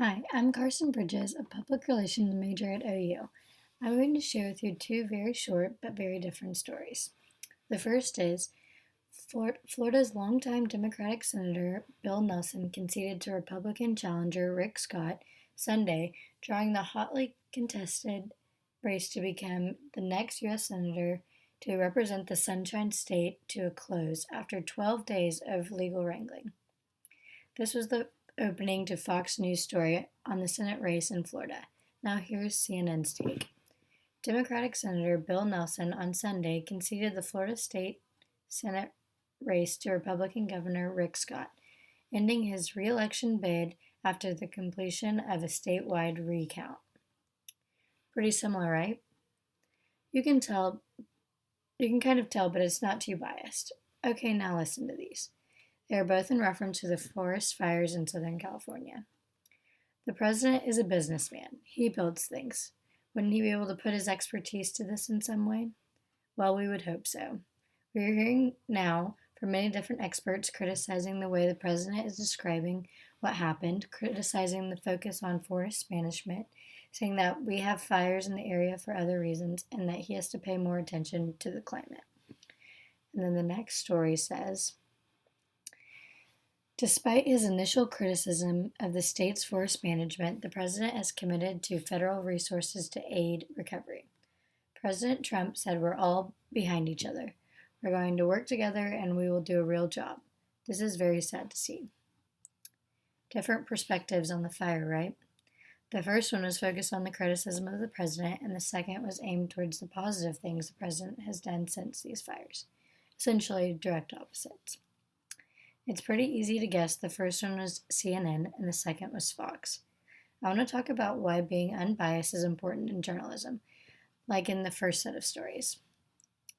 Hi, I'm Carson Bridges, a public relations major at OU. I'm going to share with you two very short but very different stories. The first is Florida's longtime Democratic Senator Bill Nelson conceded to Republican challenger Rick Scott Sunday, drawing the hotly contested race to become the next U.S. Senator to represent the Sunshine State to a close after 12 days of legal wrangling. This was the opening to Fox News story on the Senate race in Florida. Now here's CNN's take. Democratic Senator Bill Nelson on Sunday conceded the Florida State Senate race to Republican Governor Rick Scott, ending his re-election bid after the completion of a statewide recount. Pretty similar, right? You can kind of tell, but it's not too biased. Okay, now listen to these. They are both in reference to the forest fires in Southern California. The president is a businessman. He builds things. Wouldn't he be able to put his expertise to this in some way? Well, we would hope so. We are hearing now from many different experts criticizing the way the president is describing what happened, criticizing the focus on forest management, saying that we have fires in the area for other reasons and that he has to pay more attention to the climate. And then the next story says, despite his initial criticism of the state's forest management, the president has committed to federal resources to aid recovery. President Trump said we're all behind each other. We're going to work together and we will do a real job. This is very sad to see. Different perspectives on the fire, right? The first one was focused on the criticism of the president, and the second was aimed towards the positive things the president has done since these fires. Essentially, direct opposites. It's pretty easy to guess the first one was CNN and the second was Fox. I want to talk about why being unbiased is important in journalism, like in the first set of stories.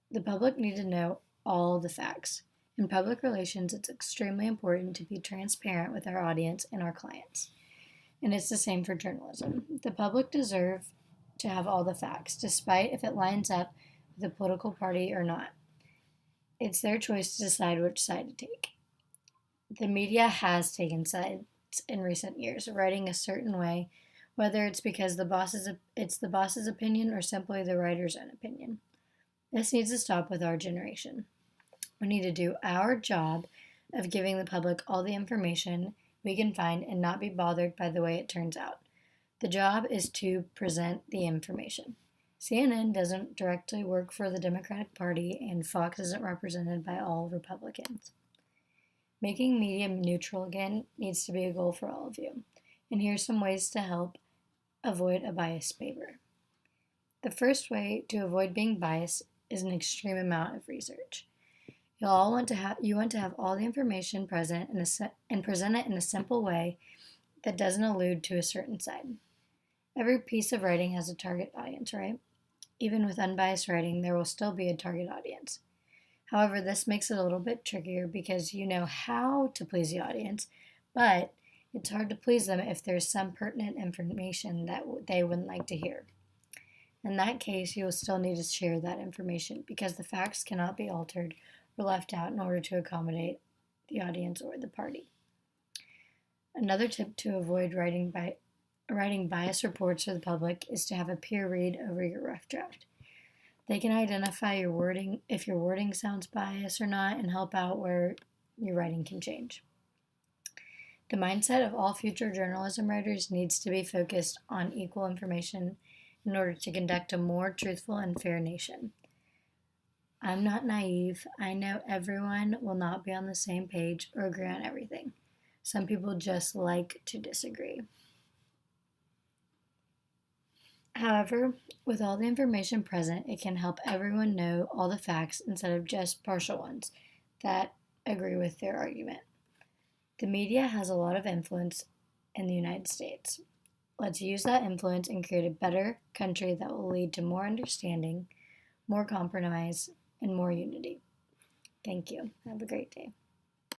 The public need to know all the facts. In public relations, it's extremely important to be transparent with our audience and our clients. And it's the same for journalism. The public deserve to have all the facts, despite if it lines up with a political party or not. It's their choice to decide which side to take. The media has taken sides in recent years, writing a certain way, whether it's because it's the boss's opinion or simply the writer's own opinion. This needs to stop with our generation. We need to do our job of giving the public all the information we can find and not be bothered by the way it turns out. The job is to present the information. CNN doesn't directly work for the Democratic Party, and Fox isn't represented by all Republicans. Making media neutral again needs to be a goal for all of you. And here's some ways to help avoid a biased paper. The first way to avoid being biased is an extreme amount of research. You want to have all the information present and present it in a simple way that doesn't allude to a certain side. Every piece of writing has a target audience, right? Even with unbiased writing, there will still be a target audience. However, this makes it a little bit trickier because you know how to please the audience, but it's hard to please them if there's some pertinent information that they wouldn't like to hear. In that case, you will still need to share that information because the facts cannot be altered or left out in order to accommodate the audience or the party. Another tip to avoid writing biased reports for the public is to have a peer read over your rough draft. They can identify your wording, if your wording sounds biased or not, and help out where your writing can change. The mindset of all future journalism writers needs to be focused on equal information in order to conduct a more truthful and fair nation. I'm not naive. I know everyone will not be on the same page or agree on everything. Some people just like to disagree. However, with all the information present, it can help everyone know all the facts instead of just partial ones that agree with their argument. The media has a lot of influence in the United States. Let's use that influence and create a better country that will lead to more understanding, more compromise, and more unity. Thank you. Have a great day.